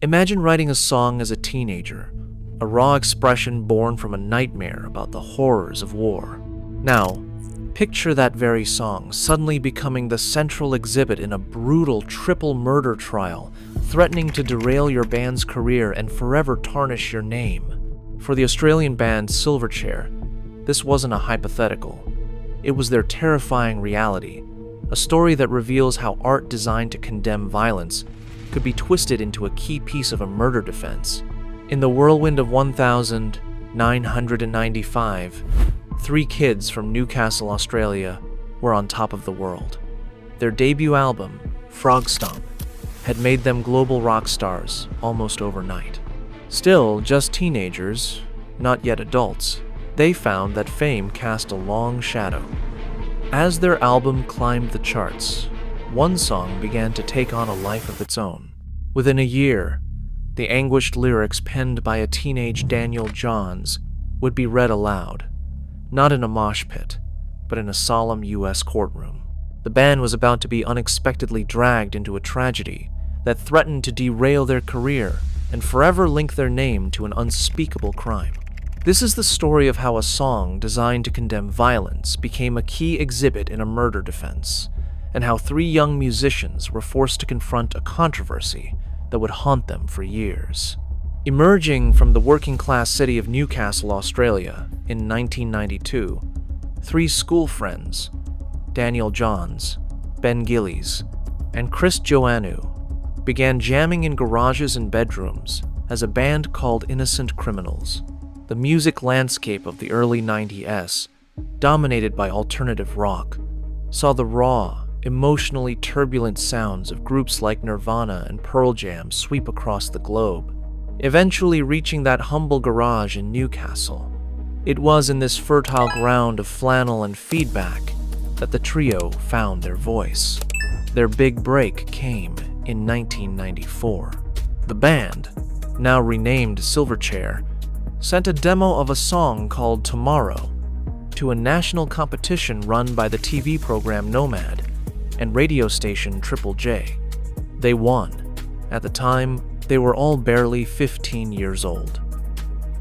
Imagine writing a song as a teenager, a raw expression born from a nightmare about the horrors of war. Now, picture that very song suddenly becoming the central exhibit in a brutal triple murder trial, threatening to derail your band's career and forever tarnish your name. For the Australian band Silverchair, this wasn't a hypothetical. It was their terrifying reality, a story that reveals how art designed to condemn violence could be twisted into a key piece of a murder defense. In the whirlwind of 1995, 3 kids from Newcastle, Australia, were on top of the world. Their debut album, Frogstomp, had made them global rock stars almost overnight. Still just teenagers, not yet adults, they found that fame cast a long shadow. As their album climbed the charts, one song began to take on a life of its own. Within a year, the anguished lyrics penned by a teenage Daniel Johns would be read aloud, not in a mosh pit, but in a solemn U.S. courtroom. The band was about to be unexpectedly dragged into a tragedy that threatened to derail their career and forever link their name to an unspeakable crime. This is the story of how a song designed to condemn violence became a key exhibit in a murder defense, and how 3 young musicians were forced to confront a controversy that would haunt them for years. Emerging from the working-class city of Newcastle, Australia, in 1992, 3 school friends, Daniel Johns, Ben Gillies, and Chris Joannou, began jamming in garages and bedrooms as a band called Innocent Criminals. The music landscape of the early 90s, dominated by alternative rock, saw the raw, emotionally turbulent sounds of groups like Nirvana and Pearl Jam sweep across the globe, eventually reaching that humble garage in Newcastle. It was in this fertile ground of flannel and feedback that the trio found their voice. Their big break came in 1994. The band, now renamed Silverchair, sent a demo of a song called Tomorrow to a national competition run by the TV program Nomad and radio station Triple J. They won. At the time, they were all barely 15 years old.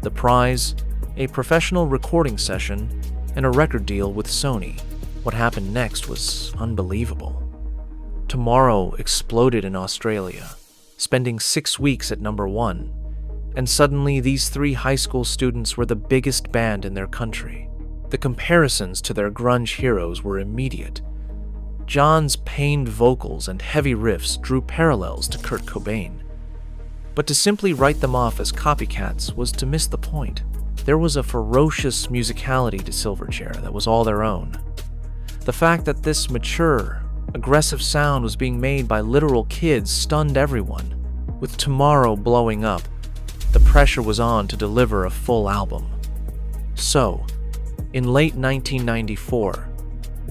The prize, a professional recording session, and a record deal with Sony. What happened next was unbelievable. Tomorrow exploded in Australia, spending 6 weeks at #1, and suddenly these 3 high school students were the biggest band in their country. The comparisons to their grunge heroes were immediate. John's pained vocals and heavy riffs drew parallels to Kurt Cobain. But to simply write them off as copycats was to miss the point. There was a ferocious musicality to Silverchair that was all their own. The fact that this mature, aggressive sound was being made by literal kids stunned everyone. With Tomorrow blowing up, the pressure was on to deliver a full album. So, in late 1994,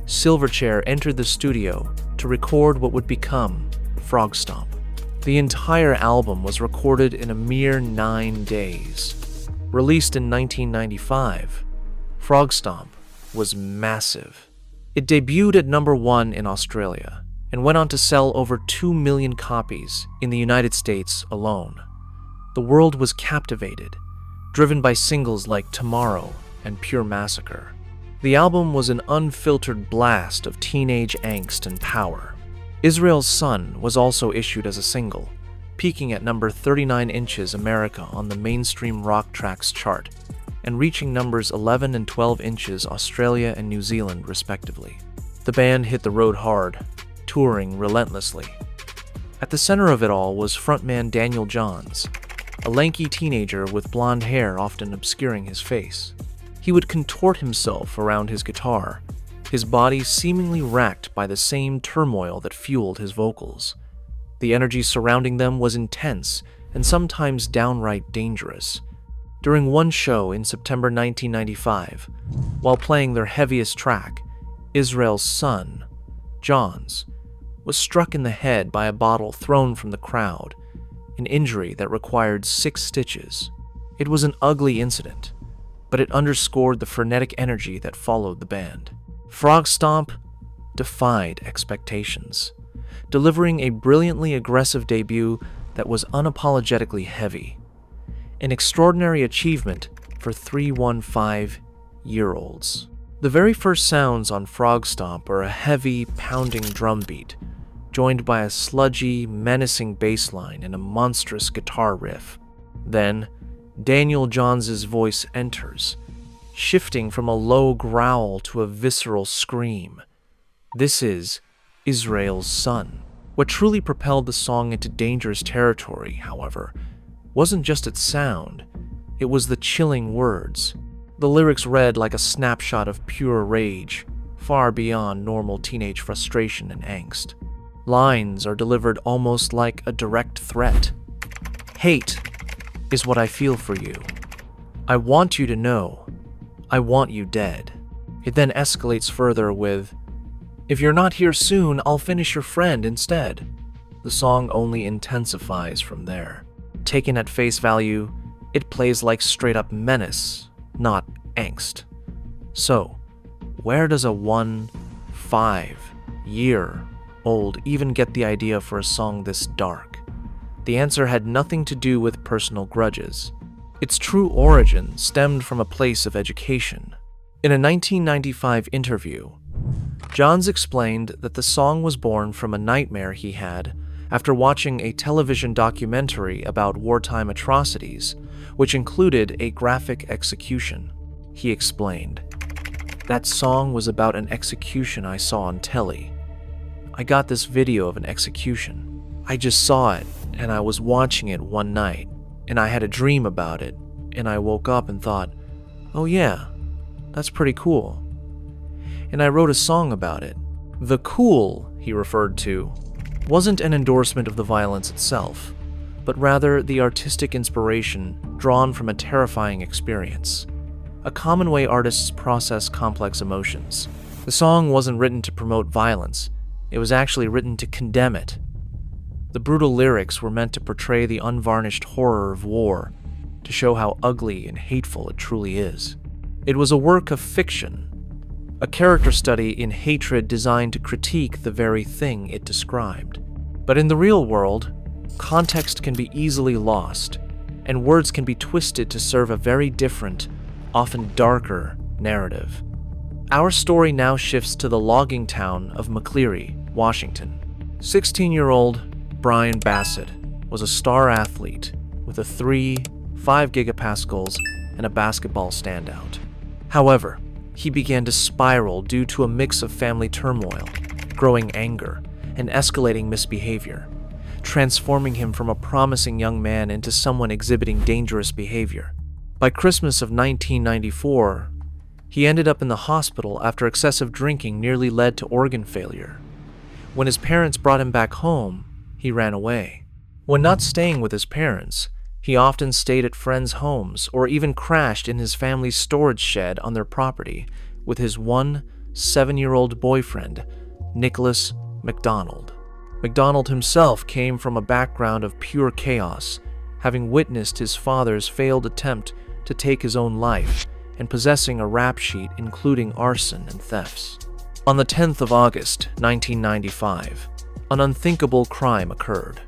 Silverchair entered the studio to record what would become Frogstomp. The entire album was recorded in a mere 9 days. Released in 1995, Frogstomp was massive. It debuted at #1 in Australia and went on to sell over 2 million copies in the United States alone. The world was captivated, driven by singles like Tomorrow and Pure Massacre. The album was an unfiltered blast of teenage angst and power. Israel's Son was also issued as a single, peaking at number 39 inches America on the mainstream rock tracks chart, and reaching numbers 11 and 12 inches Australia and New Zealand respectively. The band hit the road hard, touring relentlessly. At the center of it all was frontman Daniel Johns, a lanky teenager with blonde hair often obscuring his face. He would contort himself around his guitar, his body seemingly racked by the same turmoil that fueled his vocals. The energy surrounding them was intense and sometimes downright dangerous. During one show in September 1995, while playing their heaviest track, Israel's Son, Johns, was struck in the head by a bottle thrown from the crowd, an injury that required 6 stitches. It was an ugly incident, but it underscored the frenetic energy that followed the band. Frogstomp defied expectations, delivering a brilliantly aggressive debut that was unapologetically heavy. An extraordinary achievement for 315-year-olds. The very first sounds on Frogstomp are a heavy, pounding drum beat, joined by a sludgy, menacing bass line and a monstrous guitar riff. Then, Daniel Johns' voice enters, shifting from a low growl to a visceral scream. This is Israel's Son. What truly propelled the song into dangerous territory, however, wasn't just its sound, it was the chilling words. The lyrics read like a snapshot of pure rage, far beyond normal teenage frustration and angst. Lines are delivered almost like a direct threat. Hate is what I feel for you. I want you to know. I want you dead. It then escalates further with, if you're not here soon, I'll finish your friend instead. The song only intensifies from there. Taken at face value, it plays like straight-up menace, not angst. So, where does a 5-year-old even get the idea for a song this dark? The answer had nothing to do with personal grudges. Its true origin stemmed from a place of education. In a 1995 interview, Johns explained that the song was born from a nightmare he had after watching a television documentary about wartime atrocities, which included a graphic execution. He explained, "That song was about an execution I saw on telly. I got this video of an execution. I just saw it, and I was watching it one night, and I had a dream about it, and I woke up and thought, oh yeah, that's pretty cool. And I wrote a song about it." The cool he referred to wasn't an endorsement of the violence itself, but rather the artistic inspiration drawn from a terrifying experience, a common way artists process complex emotions. The song wasn't written to promote violence, it was actually written to condemn it. The brutal lyrics were meant to portray the unvarnished horror of war, to show how ugly and hateful it truly is. It was a work of fiction, a character study in hatred designed to critique the very thing it described. But in the real world, context can be easily lost, and words can be twisted to serve a very different, often darker, narrative. Our story now shifts to the logging town of McCleary, Washington. 16-year-old Brian Bassett was a star athlete with a 5 gigapascals and a basketball standout. However, he began to spiral due to a mix of family turmoil, growing anger, and escalating misbehavior, transforming him from a promising young man into someone exhibiting dangerous behavior. By Christmas of 1994, he ended up in the hospital after excessive drinking nearly led to organ failure. When his parents brought him back home, he ran away. When not staying with his parents, he often stayed at friends' homes or even crashed in his family's storage shed on their property with his 7-year-old boyfriend, Nicholas McDonald. McDonald himself came from a background of pure chaos, having witnessed his father's failed attempt to take his own life and possessing a rap sheet including arson and thefts. On the 10th of August, 1995, an unthinkable crime occurred.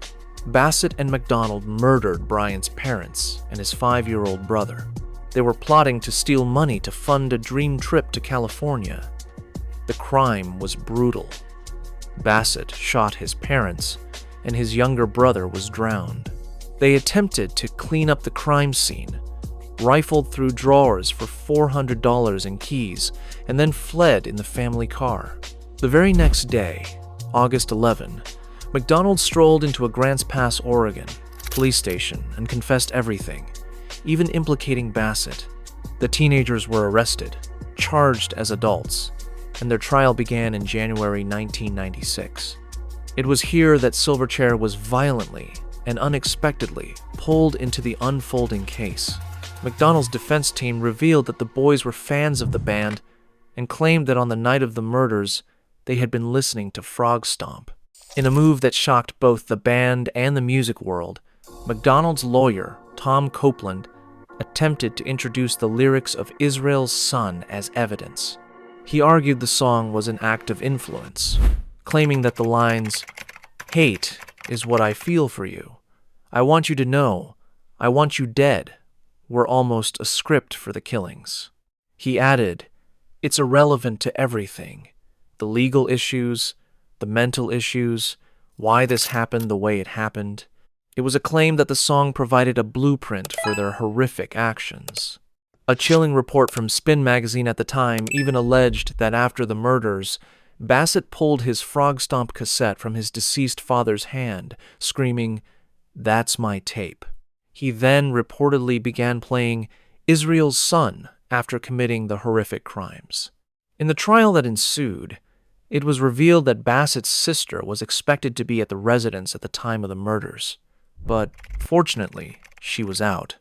Bassett and McDonald murdered Brian's parents and his 5-year-old brother. They were plotting to steal money to fund a dream trip to California. The crime was brutal. Bassett shot his parents, and his younger brother was drowned. They attempted to clean up the crime scene, rifled through drawers for $400 in keys, and then fled in the family car. The very next day, August 11, McDonald strolled into a Grants Pass, Oregon, police station and confessed everything, even implicating Bassett. The teenagers were arrested, charged as adults, and their trial began in January 1996. It was here that Silverchair was violently and unexpectedly pulled into the unfolding case. McDonald's defense team revealed that the boys were fans of the band and claimed that on the night of the murders, they had been listening to Frogstomp. In a move that shocked both the band and the music world, McDonald's lawyer, Tom Copeland, attempted to introduce the lyrics of Israel's Son as evidence. He argued the song was an act of influence, claiming that the lines, "Hate is what I feel for you. "I want you to know, I want you dead," were almost a script for the killings. He added, "It's irrelevant to everything, the legal issues, the mental issues, why this happened the way it happened." It was a claim that the song provided a blueprint for their horrific actions. A chilling report from Spin magazine at the time even alleged that after the murders, Bassett pulled his Frogstomp cassette from his deceased father's hand, screaming, "That's my tape." He then reportedly began playing Israel's Son after committing the horrific crimes. In the trial that ensued, it was revealed that Bassett's sister was expected to be at the residence at the time of the murders, but fortunately, she was out.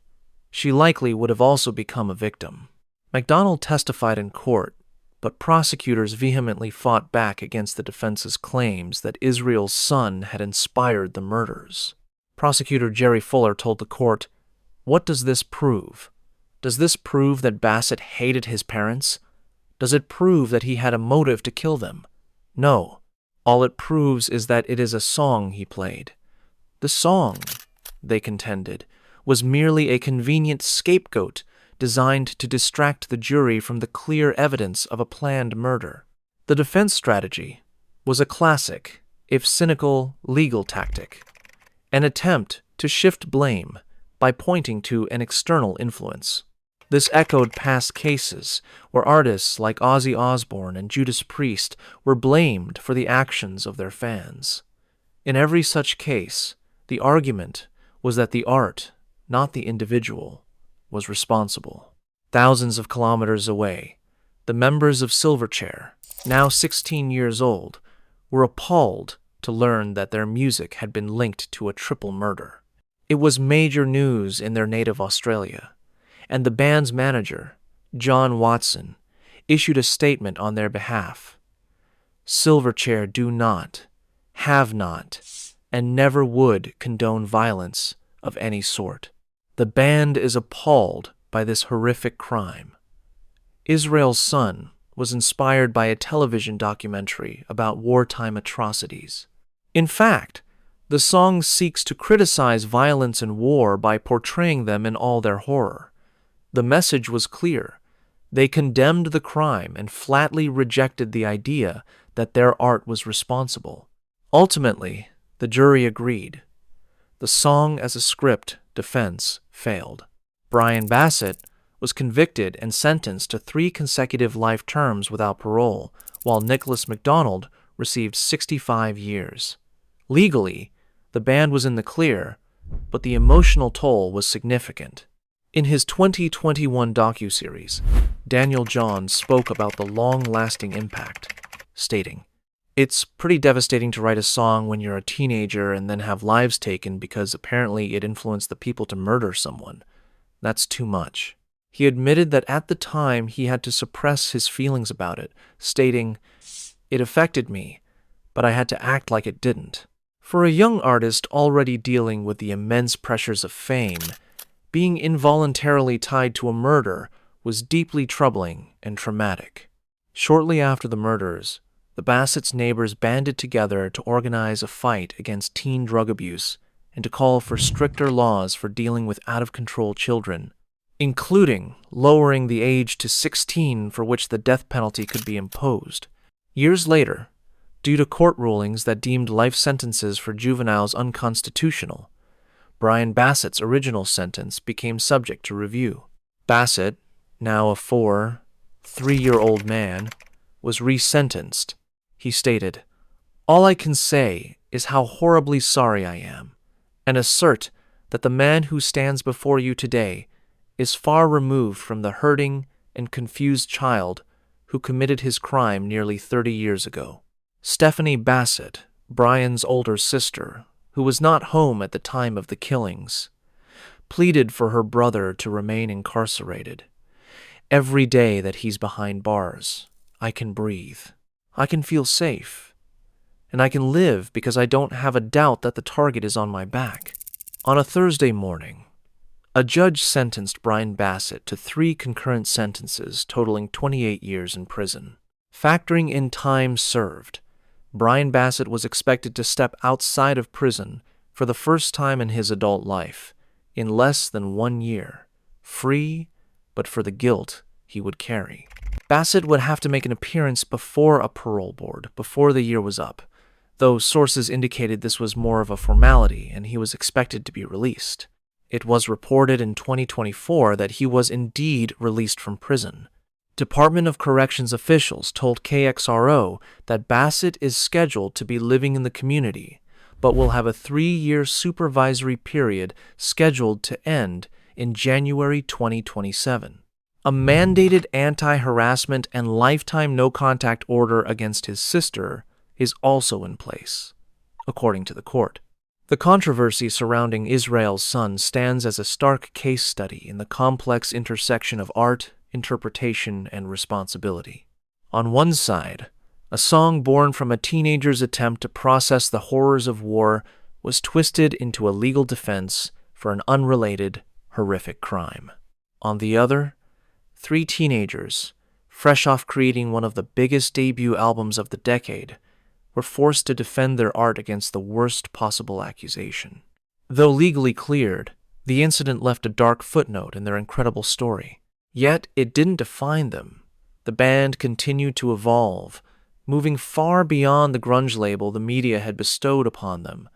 She likely would have also become a victim. MacDonald testified in court, but prosecutors vehemently fought back against the defense's claims that Israel's Son had inspired the murders. Prosecutor Jerry Fuller told the court, "What does this prove? Does this prove that Bassett hated his parents? Does it prove that he had a motive to kill them? No. All it proves is that it is a song he played. The song," they contended, "was merely a convenient scapegoat designed to distract the jury from the clear evidence of a planned murder." The defense strategy was a classic, if cynical, legal tactic, an attempt to shift blame by pointing to an external influence. This echoed past cases where artists like Ozzy Osbourne and Judas Priest were blamed for the actions of their fans. In every such case, the argument was that the art, not the individual, was responsible. Thousands of kilometers away, the members of Silverchair, now 16 years old, were appalled to learn that their music had been linked to a triple murder. It was major news in their native Australia, and the band's manager, John Watson, issued a statement on their behalf. "Silverchair do not, have not, and never would condone violence of any sort. The band is appalled by this horrific crime." Israel's Son was inspired by a television documentary about wartime atrocities. In fact, the song seeks to criticize violence and war by portraying them in all their horror. The message was clear. They condemned the crime and flatly rejected the idea that their art was responsible. Ultimately, the jury agreed. The song as a script defense failed. Brian Bassett was convicted and sentenced to 3 consecutive life terms without parole, while Nicholas MacDonald received 65 years. Legally, the band was in the clear, but the emotional toll was significant. In his 2021 docuseries, Daniel Johns spoke about the long-lasting impact, stating, "It's pretty devastating to write a song when you're a teenager and then have lives taken because apparently it influenced the people to murder someone. That's too much." He admitted that at the time he had to suppress his feelings about it, stating, "It affected me, but I had to act like it didn't." For a young artist already dealing with the immense pressures of fame, being involuntarily tied to a murder was deeply troubling and traumatic. Shortly after the murders, the Bassett's neighbors banded together to organize a fight against teen drug abuse and to call for stricter laws for dealing with out-of-control children, including lowering the age to 16 for which the death penalty could be imposed. Years later, due to court rulings that deemed life sentences for juveniles unconstitutional, Brian Bassett's original sentence became subject to review. Bassett, now a 3-year-old man, was resentenced. He stated, "All I can say is how horribly sorry I am, and assert that the man who stands before you today is far removed from the hurting and confused child who committed his crime nearly 30 years ago." Stephanie Bassett, Brian's older sister, who was not home at the time of the killings, pleaded for her brother to remain incarcerated. "Every day that he's behind bars, I can breathe. I can feel safe. And I can live because I don't have a doubt that the target is on my back." On a Thursday morning, a judge sentenced Brian Bassett to 3 concurrent sentences totaling 28 years in prison. Factoring in time served, Brian Bassett was expected to step outside of prison for the first time in his adult life, in less than 1 year, free, but for the guilt he would carry. Bassett would have to make an appearance before a parole board before the year was up, though sources indicated this was more of a formality and he was expected to be released. It was reported in 2024 that he was indeed released from prison. Department of Corrections officials told KXRO that Bassett is scheduled to be living in the community, but will have a 3-year supervisory period scheduled to end in January 2027. A mandated anti-harassment and lifetime no-contact order against his sister is also in place, according to the court. The controversy surrounding Israel's son stands as a stark case study in the complex intersection of art, interpretation, and responsibility. On one side, a song born from a teenager's attempt to process the horrors of war was twisted into a legal defense for an unrelated, horrific crime. On the other, 3 teenagers, fresh off creating one of the biggest debut albums of the decade, were forced to defend their art against the worst possible accusation. Though legally cleared, the incident left a dark footnote in their incredible story. Yet it didn't define them. The band continued to evolve, moving far beyond the grunge label the media had bestowed upon them,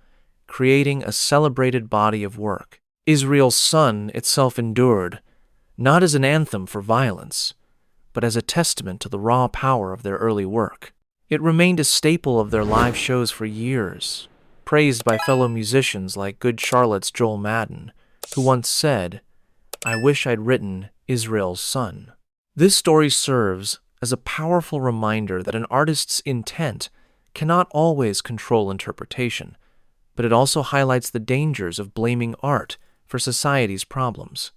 creating a celebrated body of work. Israel's Son itself endured, not as an anthem for violence, but as a testament to the raw power of their early work. It remained a staple of their live shows for years, praised by fellow musicians like Good Charlotte's Joel Madden, who once said, "I wish I'd written Israel's Son." This story serves as a powerful reminder that an artist's intent cannot always control interpretation, but it also highlights the dangers of blaming art for society's problems.